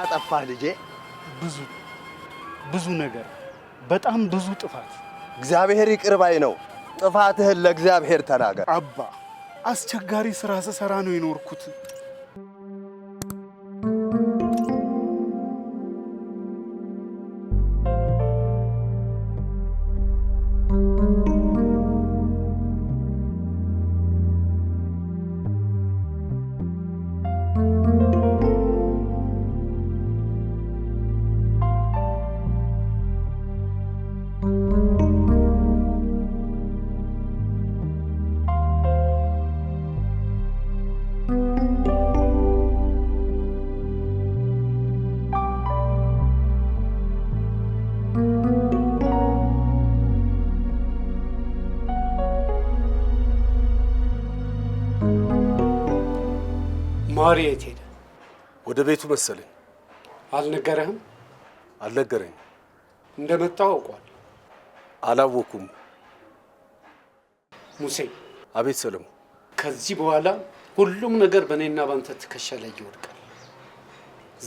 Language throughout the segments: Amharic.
አጠፋህ ልጄ? ብዙ ነገር፣ በጣም ብዙ ጥፋት። እግዚአብሔር ይቅር ባይ ነው። ጥፋትህን ለእግዚአብሔር ተናገር። አባ አስቸጋሪ ስራ ስሰራ ነው የኖርኩት። ማሪ የት ሄደ? ወደ ቤቱ መሰለኝ። አልነገረህም? አልነገረኝም። እንደመጣው አውቋል? አላወኩም። ሙሴ። አቤት ሰለሞን። ከዚህ በኋላ ሁሉም ነገር በእኔና ባንተ ትከሻ ላይ ይወድቃል።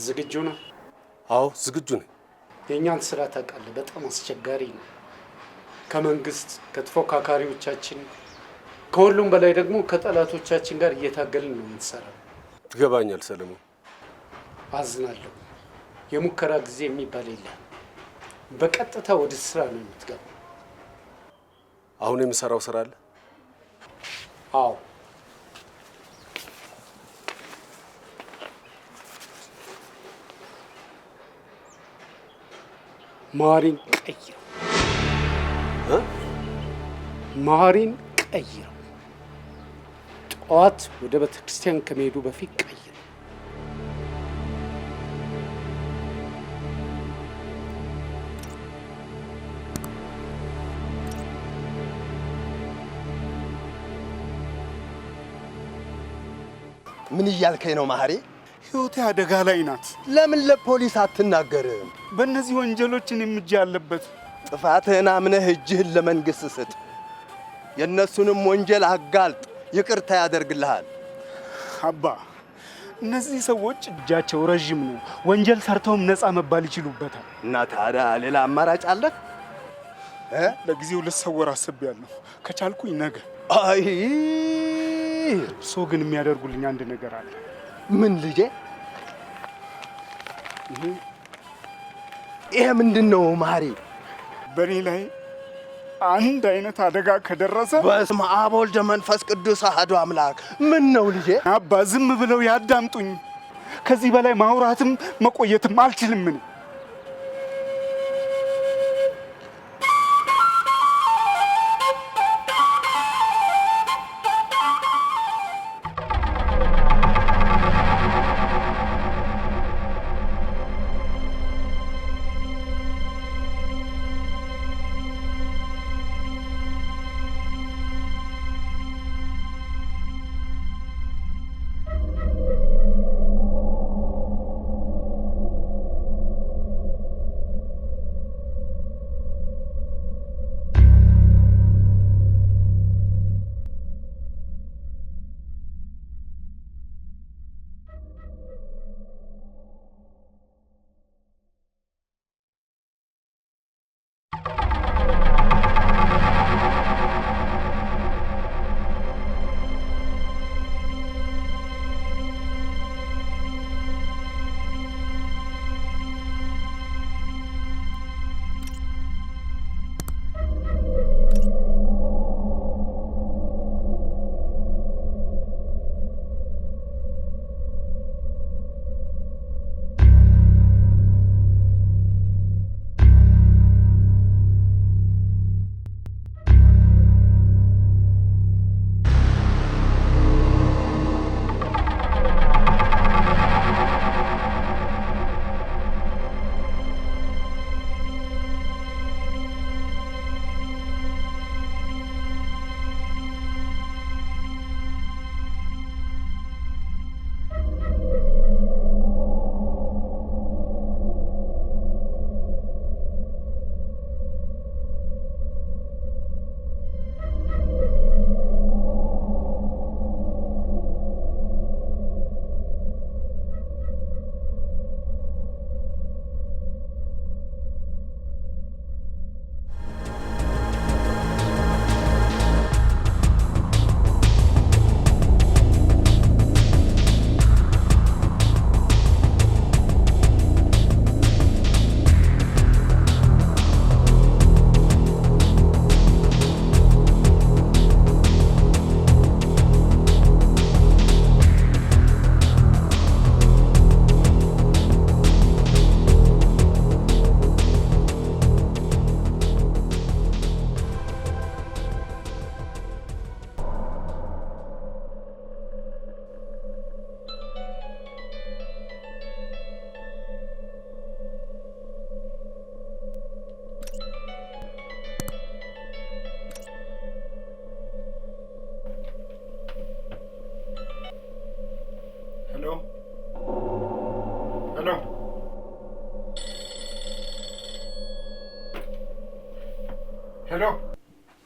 ዝግጁ ነህ? አዎ ዝግጁ ነኝ። የእኛን ስራ ታውቃለህ፣ በጣም አስቸጋሪ ነው። ከመንግስት ከተፎካካሪዎቻችን፣ ከሁሉም በላይ ደግሞ ከጠላቶቻችን ጋር እየታገልን ነው የምንሰራው። ይገባኛል ሰለሞን። አዝናለሁ። የሙከራ ጊዜ የሚባል የለም። በቀጥታ ወደ ስራ ነው የምትገባው። አሁን የምሰራው ስራ አለ? አዎ። ማሪን ቀይረው። ማሪን ቀይረው። ጠዋት ወደ ቤተክርስቲያን ከመሄዱ በፊት ቀይረው። ምን እያልከኝ ነው ማህሪ? ህይወቴ አደጋ ላይ ናት። ለምን ለፖሊስ አትናገርም? በእነዚህ ወንጀሎችን እጅ ያለበት። ጥፋትህን አምነህ እጅህን ለመንግስት ስጥ። የእነሱንም ወንጀል አጋልጥ፣ ይቅርታ ያደርግልሃል። አባ እነዚህ ሰዎች እጃቸው ረዥም ነው። ወንጀል ሰርተውም ነፃ መባል ይችሉበታል። እና ታዲያ ሌላ አማራጭ አለ? ለጊዜው ልሰወር አስቤያለሁ። ከቻልኩኝ ነገ። አይ እርሶ ግን የሚያደርጉልኝ አንድ ነገር አለ። ምን ልጄ? ይሄ ምንድን ነው ማሪ? በእኔ ላይ አንድ አይነት አደጋ ከደረሰ በስመ አብ ወልድ መንፈስ ቅዱስ አሐዱ አምላክ። ምን ነው ልጄ? አባ ዝም ብለው ያዳምጡኝ። ከዚህ በላይ ማውራትም መቆየትም አልችልም። ምን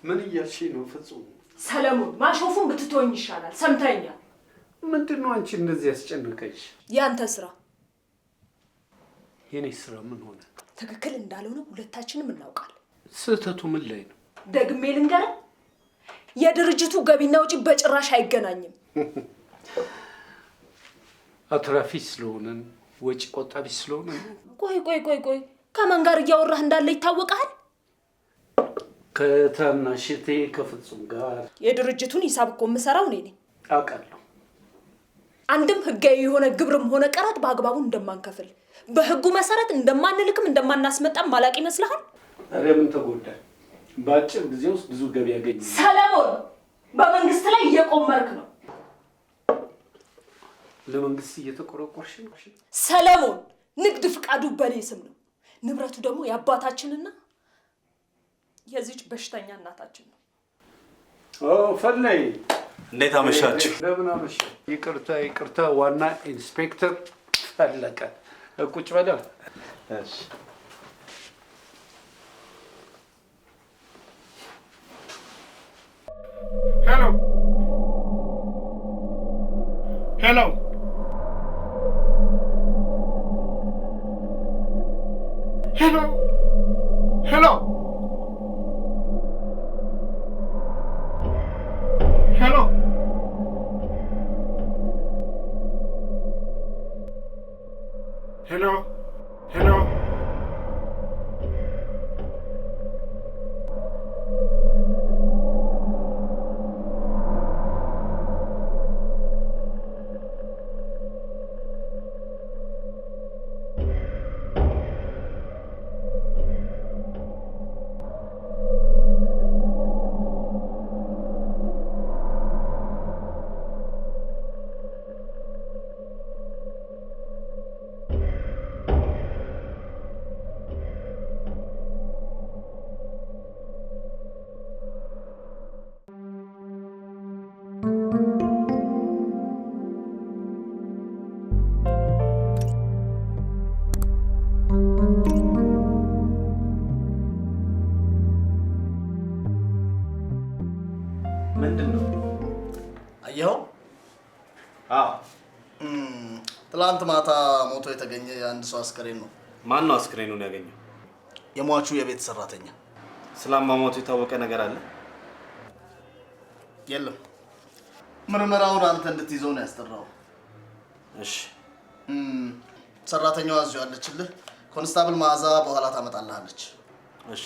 ምን እያልሽ ነው ፍጹም? ሰለሞን ማሾፉን ብትተወኝ ይሻላል። ሰምተኛል? ምንድነው አንቺ እንደዚህ ያስጨነቀሽ? ያንተ ስራ። የኔ ስራ ምን ሆነ? ትክክል እንዳልሆነ ሁለታችንም እናውቃለን። ስህተቱ ምን ላይ ነው? ደግሜ ልንገርህ፣ የድርጅቱ ገቢና ወጪ በጭራሽ አይገናኝም። አትራፊ ስለሆነን ወጪ ቆጣቢ ስለሆነን። ቆይ ከማን ጋር እያወራህ እንዳለ ይታወቃል? ከታናሽቴ ከፍጹም ጋር። የድርጅቱን ሂሳብ እኮ የምሰራው እኔ ነኝ። አውቃለሁ። አንድም ህጋዊ የሆነ ግብርም ሆነ ቀረጥ በአግባቡ እንደማንከፍል፣ በህጉ መሰረት እንደማንልክም እንደማናስመጣም ማላቅ ይመስልሃል? አረ ምን ተጎዳ? በአጭር ጊዜ ውስጥ ብዙ ገቢ ያገኝ። ሰለሞን በመንግስት ላይ እየቆመርክ ነው። ለመንግስት እየተቆረቆርሽ ነው? ሰለሞን ንግድ ፍቃዱ በኔ ስም ነው። ንብረቱ ደግሞ የአባታችንና የዚች በሽተኛ እናታችን ነው። ፈለይ እንዴት አመሻችሁ? እንደምን አመሻ። ይቅርታ ዋና ኢንስፔክተር ፈለቀ። ቁጭ በለ። እሺ ሄሎ ምንድነው? አየኸው? አዎ። ትላንት ማታ ሞቶ የተገኘ የአንድ ሰው አስከሬን ነው። ማን ነው አስከሬኑን ያገኘው? የሟቹ የቤት ሰራተኛ። ስላሟሟቱ የታወቀ ነገር አለ? የለም። ምርመራውን አንተ እንድትይዘው ነው ያስጠራው። እሺ። ሰራተኛዋ እዚሁ አለችልህ። ኮንስታብል መዓዛ በኋላ ታመጣልሃለች። እሺ።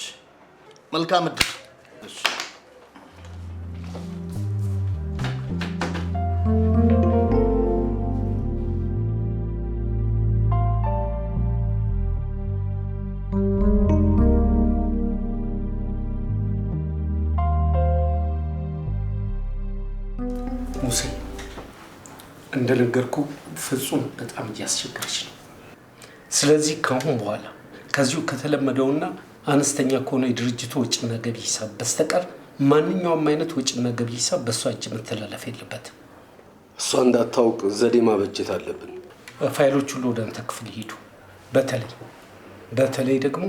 መልካም እድል። እሺ። ሙሴ እንደነገርኩ ፍጹም በጣም እያስቸገረች ነው። ስለዚህ ከአሁን በኋላ ከዚሁ ከተለመደውና አነስተኛ ከሆነ የድርጅቱ ወጪና ገቢ ሂሳብ በስተቀር ማንኛውም አይነት ወጪና ገቢ ሂሳብ በእሷ እጅ መተላለፍ የለበትም። እሷ እንዳታውቅ ዘዴ ማበጀት አለብን። ፋይሎች ሁሉ ወደ አንተ ክፍል ይሄዱ። በተለይ ደግሞ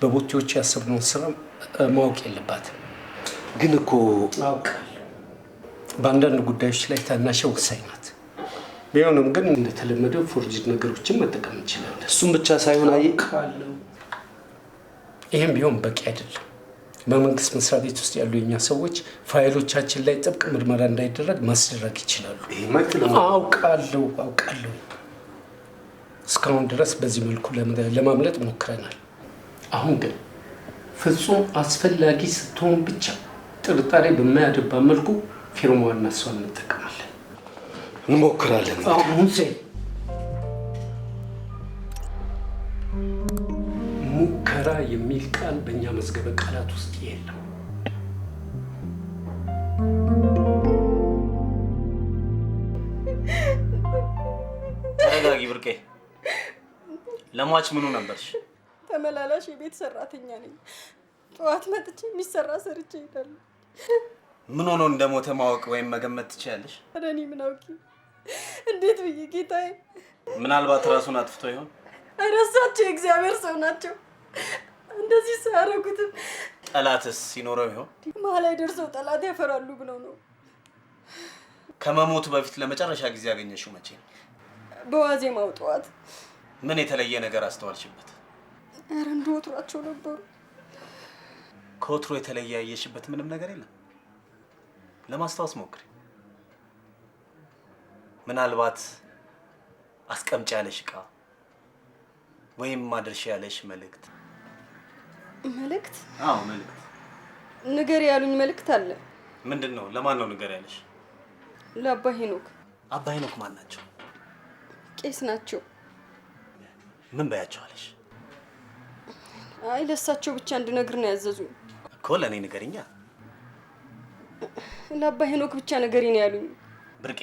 በቦቴዎች ያሰብነውን ስራ ማወቅ የለባትም። ግን እኮ አውቃለሁ በአንዳንድ ጉዳዮች ላይ ታናሽ ወሳኝ ናት። ቢሆንም ግን እንደተለመደው ፎርጅድ ነገሮችን መጠቀም እንችላለን። እሱም ብቻ ሳይሆን አውቃለሁ። ይህም ቢሆን በቂ አይደለም። በመንግስት መስሪያ ቤት ውስጥ ያሉ የኛ ሰዎች ፋይሎቻችን ላይ ጥብቅ ምርመራ እንዳይደረግ ማስደረግ ይችላሉ። አውቃለሁ። እስካሁን ድረስ በዚህ መልኩ ለማምለጥ ሞክረናል። አሁን ግን ፍጹም አስፈላጊ ስትሆን ብቻ ጥርጣሬ በማያደባ መልኩ ፊርማዋን እሷን እንጠቀማለን። እንሞክራለን። ሙሴ ሙከራ የሚል ቃል በእኛ መዝገበ ቃላት ውስጥ የለም። ተረጋጊ ብርቄ። ለሟች ምኑ ነበርሽ? ተመላላሽ የቤት ሰራተኛ ነኝ። ጠዋት መጥቼ የሚሰራ ሰርቼ እሄዳለሁ። ምን ሆኖ እንደሞተ ማወቅ ወይም መገመት ትችያለሽ? እኔ ምን አውቂ? እንዴት ብዬ ጌታዬ? ምናልባት ራሱን አጥፍቶ ይሆን? አይረሳቸው የእግዚአብሔር ሰው ናቸው። እንደዚህ ሳያረጉትም ጠላትስ ሲኖረው ይሆን? መሀል ላይ ደርሰው ጠላት ያፈራሉ ብለው ነው። ከመሞቱ በፊት ለመጨረሻ ጊዜ ያገኘሽው መቼ? በዋዜማው ጠዋት። ምን የተለየ ነገር አስተዋልሽበት? ኧረ እንደ ወትሯቸው ነበሩ። ከወትሮ የተለየ ያየሽበት ምንም ነገር የለም? ለማስታወስ ሞክሪ። ምናልባት አስቀምጪ ያለሽ ዕቃ ወይም ማድረሻ ያለሽ መልእክት። መልእክት? አዎ መልእክት። ንገር ያሉኝ መልእክት አለ። ምንድን ነው? ለማን ነው ንገር ያለሽ? ለአባ ሄኖክ። አባ ሄኖክ ማን ናቸው? ቄስ ናቸው። ምን በያቸው አለሽ? አይ ለሳቸው ብቻ እንድነግር ነው ያዘዙኝ እኮ። ለእኔ ንገሪኛ። ለአባ ሄኖክ ብቻ ንገሪ ነው ያሉኝ። ብርቄ፣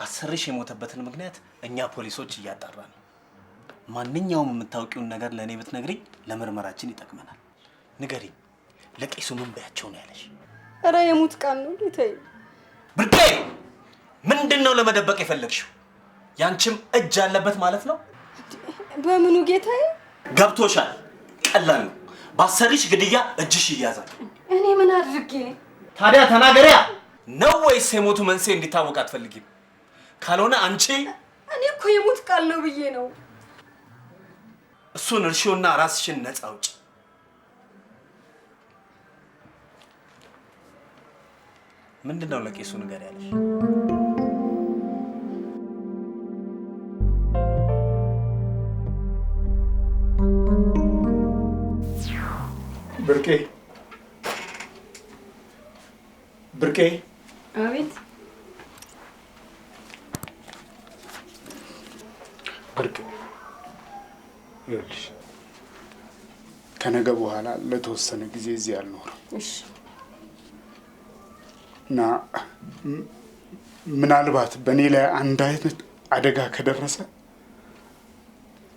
አሰርሽ የሞተበትን ምክንያት እኛ ፖሊሶች እያጣራ ነው። ማንኛውም የምታውቂውን ነገር ለእኔ ብትነግሪኝ ለምርመራችን ይጠቅመናል። ንገሪኝ። ለቄሱ ምን በያቸው ነው ያለሽ? ኧረ የሙት ቃል ነው ጌታዬ። ብርቄ፣ ምንድን ነው ለመደበቅ የፈለግሽው? ያንቺም እጅ አለበት ማለት ነው? በምኑ ጌታዬ? ገብቶሻል። ቀላል ነው። ባሰርሽ ግድያ እጅሽ ይያዛል። እኔ ምን አድርጌ? ታዲያ ተናገሪያ። ነው ወይስ የሞቱ መንስኤ እንዲታወቅ አትፈልጊም? ካልሆነ አንቺ እኔ እኮ የሙት ቃል ነው ብዬ ነው። እሱን እርሺውና ራስሽን ነፃ አውጪ። ምንድነው ለቄሱ ንገር ያለሽ? ብርቄ ብርቄ። አቤት። ብርቄ ይኸውልሽ፣ ከነገ በኋላ ለተወሰነ ጊዜ እዚህ አልኖርም። እሺ። እና ምናልባት በእኔ ላይ አንድ አይነት አደጋ ከደረሰ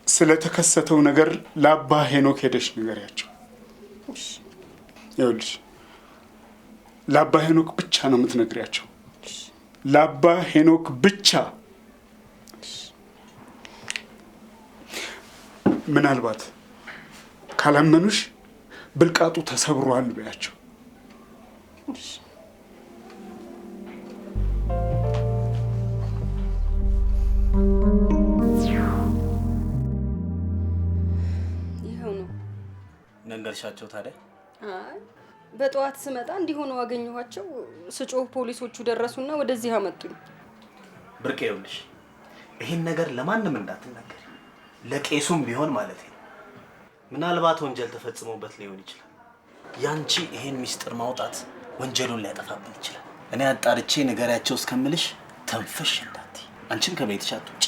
ስለተከሰተው ነገር ለአባ ሄኖክ ሄደሽ ንገሪያቸው። እሺ። ይኸውልሽ፣ ለአባ ሄኖክ ብቻ ነው የምትነግሪያቸው። ለአባ ሄኖክ ብቻ። ምናልባት ካላመኑሽ ብልቃጡ ተሰብሯል በያቸው። ይኸው ነው። ነገርሻቸው ታዲያ? አይ በጠዋት ስመጣ እንዲሆኑ አገኘኋቸው። ስጮህ ፖሊሶቹ ደረሱና ወደዚህ አመጡኝ። ብርቄ ይኸውልሽ፣ ይሄን ነገር ለማንም እንዳትናገሪ፣ ለቄሱም ቢሆን ማለት ነው። ምናልባት ወንጀል ተፈጽሞበት ሊሆን ይችላል። ያንቺ ይሄን ሚስጥር ማውጣት ወንጀሉን ሊያጠፋብን ይችላል። እኔ አጣርቼ ንገሪያቸው እስከምልሽ ተንፈሽ እንዳትይ። አንቺም ከቤትሽ አትውጪ።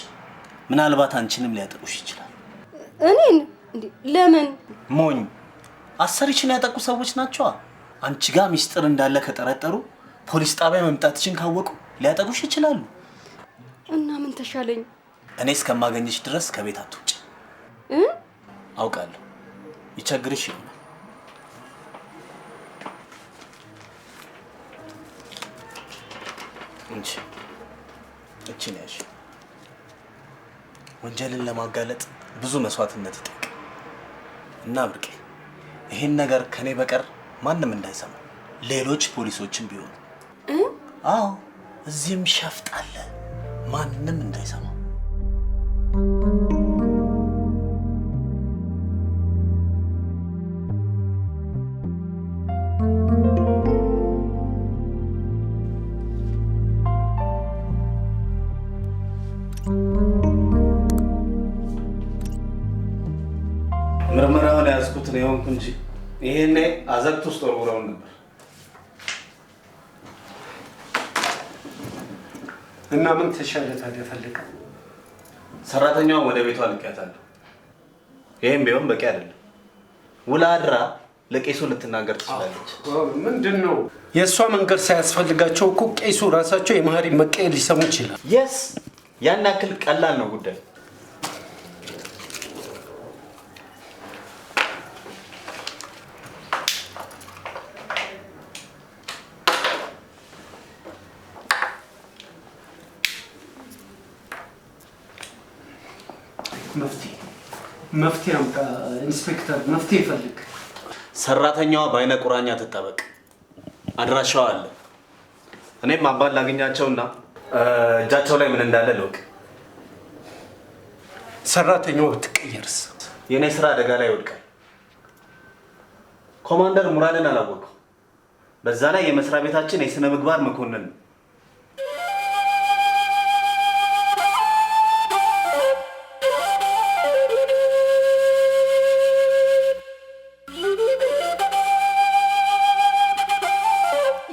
ምናልባት አንቺንም ሊያጠቁሽ ይችላል። እኔን እንዴ? ለምን? ሞኝ አሰሪችን ያጠቁ ሰዎች ናቸዋ። አንቺ ጋር ሚስጥር እንዳለ ከጠረጠሩ ፖሊስ ጣቢያ መምጣትሽን ካወቁ ሊያጠቁሽ ይችላሉ። እና ምን ተሻለኝ? እኔ እስከማገኝሽ ድረስ ከቤት አትውጪ። አውቃለሁ ይቸግርሽ ይሆናል። እንጂ እቺ ነሽ። ወንጀልን ለማጋለጥ ብዙ መስዋዕትነት ይጠይቃል። እና ብርቄ ይሄን ነገር ከኔ በቀር ማንም እንዳይሰማ፣ ሌሎች ፖሊሶችን ቢሆኑ። አዎ እዚህም ሸፍጥ አለ፣ ማንም እንዳይሰማ። ምርመራውን ያዝኩት ነው የሆንኩ እንጂ ይሄኔ አዘቅት ውስጥ ወርውረውን ነበር። እና ምን ተሻለ ታዲያ? ፈልግ። ሰራተኛዋን ወደ ቤቷ ልኬያታለሁ። ይሄም ቢሆን በቂ አይደለም። ውላ አድራ ለቄሱ ልትናገር ትችላለች። ምንድን ነው የእሷ መንገድ ሳያስፈልጋቸው እኮ ቄሱ ራሳቸው የመሀሪ መቀየር ሊሰሙ ይችላል። የስ ያን ያክል ቀላል ነው ጉዳይ። መፍትሄ አምጣ ኢንስፔክተር፣ መፍትሄ ፈልግ። ሰራተኛዋ በአይነ ቁራኛ ትጠበቅ። አድራሻዋ አለ። እኔም አባል ላገኛቸውና እጃቸው ላይ ምን እንዳለ ልወቅ። ሰራተኛዋ ብትቀየርስ? የኔ ስራ አደጋ ላይ ይወድቃል። ኮማንደር ሙራድን አላወቀው። በዛ ላይ የመስሪያ ቤታችን የስነ ምግባር መኮንን ነው።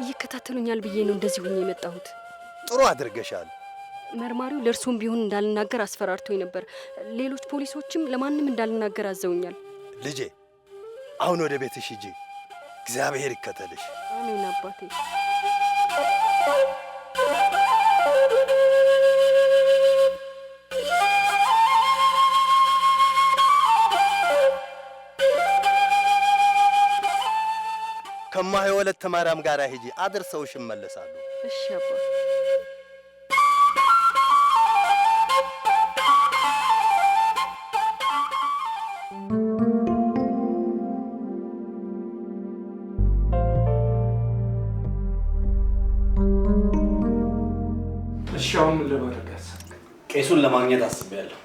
ይከታተሉኛል ብዬ ነው እንደዚህ ሆኜ የመጣሁት። ጥሩ አድርገሻል። መርማሪው ለእርሱም ቢሆን እንዳልናገር አስፈራርቶኝ ነበር። ሌሎች ፖሊሶችም ለማንም እንዳልናገር አዘውኛል። ልጄ አሁን ወደ ቤትሽ ሂጂ። እግዚአብሔር ይከተልሽ። አሜን አባቴ። ከማየ ወለተ ማርያም ጋር ሂጂ፣ አድርሰውሽ ይመለሳሉ። እሺ አባ። እሺ አሁን ምን ለማድረግ? ቄሱን ለማግኘት አስቤያለሁ።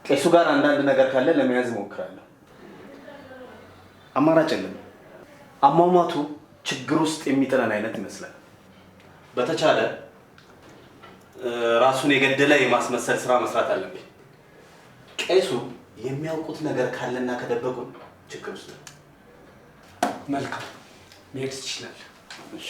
ቄሱ ጋር አንዳንድ ነገር ካለ ለመያዝ እሞክራለሁ። አማራጭ የለም። አሟሟቱ ችግር ውስጥ የሚጥለን አይነት ይመስላል። በተቻለ ራሱን የገደለ የማስመሰል ስራ መስራት አለብኝ። ቄሱ የሚያውቁት ነገር ካለና ከደበቁን ችግር ውስጥ ነው። መልካም መሄድ ትችላለህ። እሺ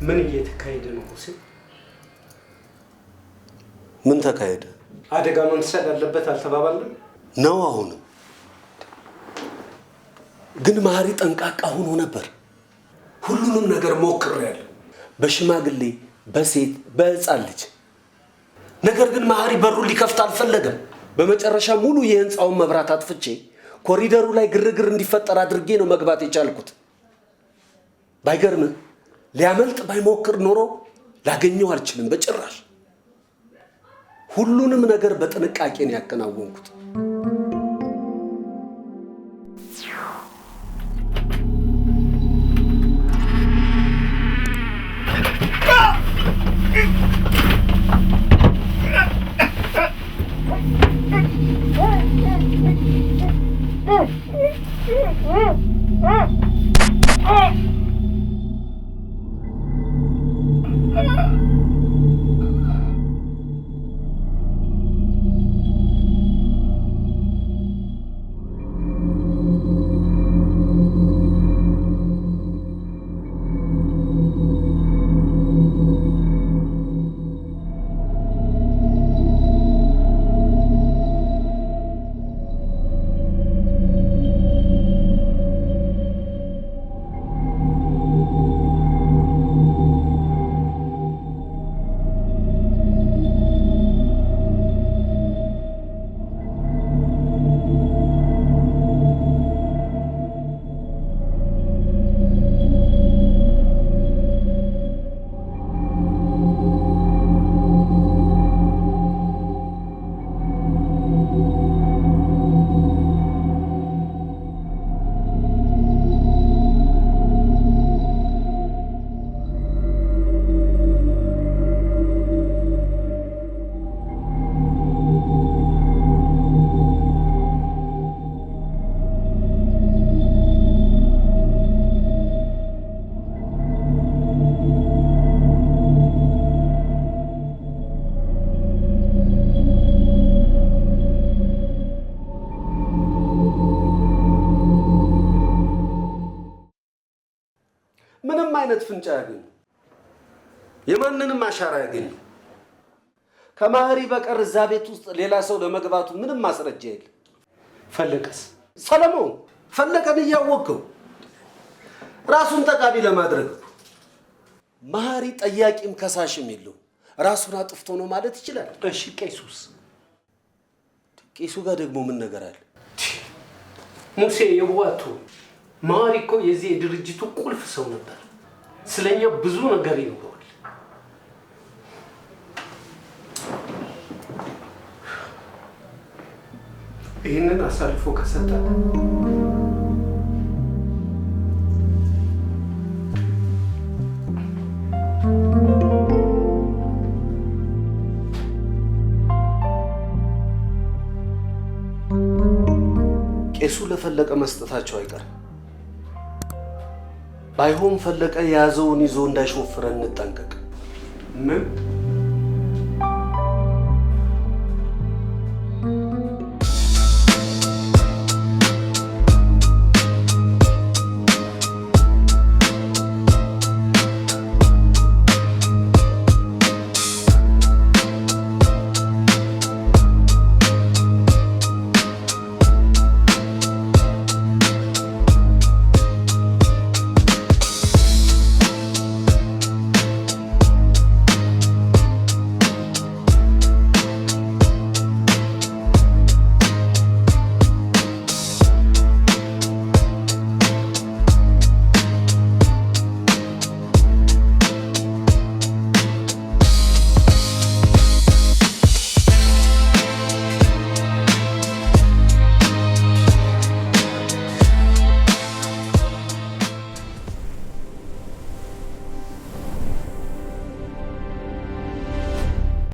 ምን እየተካሄደ ነው ሁሴን? ምን ተካሄደ? አደጋ መምሰል አለበት አልተባባልንም ነው? አሁንም ግን ማሪ ጠንቃቃ ሆኖ ነበር። ሁሉንም ነገር ሞክሬያለሁ፣ በሽማግሌ፣ በሴት፣ በህፃን ልጅ። ነገር ግን ማሪ በሩን ሊከፍት አልፈለገም። በመጨረሻ ሙሉ የህንፃውን መብራት አጥፍቼ ኮሪደሩ ላይ ግርግር እንዲፈጠር አድርጌ ነው መግባት የቻልኩት። ባይገርምህ ሊያመልጥ ባይሞክር ኖሮ ላገኘው አልችልም በጭራሽ። ሁሉንም ነገር በጥንቃቄ ነው ያከናወንኩት። ምንም አይነት ፍንጫ ያገኙ፣ የማንንም አሻራ ያገኙ። ከማህሪ በቀር እዛ ቤት ውስጥ ሌላ ሰው ለመግባቱ ምንም ማስረጃ የለም። ፈለቀስ? ሰለሞን ፈለቀን እያወቅኸው ራሱን ጠቃሚ ለማድረግ ነው። ማህሪ ጠያቂም ከሳሽም የለውም። ራሱን አጥፍቶ ነው ማለት ይችላል። እሺ ቄሱስ? ቄሱ ጋር ደግሞ ምን ነገር አለ? ሙሴ የዋቱ ማህሪ እኮ የዚህ የድርጅቱ ቁልፍ ሰው ነበር። ስለኛ ብዙ ነገር ይኖረዋል። ይህንን አሳልፎ ከሰጠ ቄሱ ለፈለቀ መስጠታቸው አይቀርም። ባይሆን ፈለቀ የያዘውን ይዞ እንዳይሾፍረን እንጠንቀቅ። ምን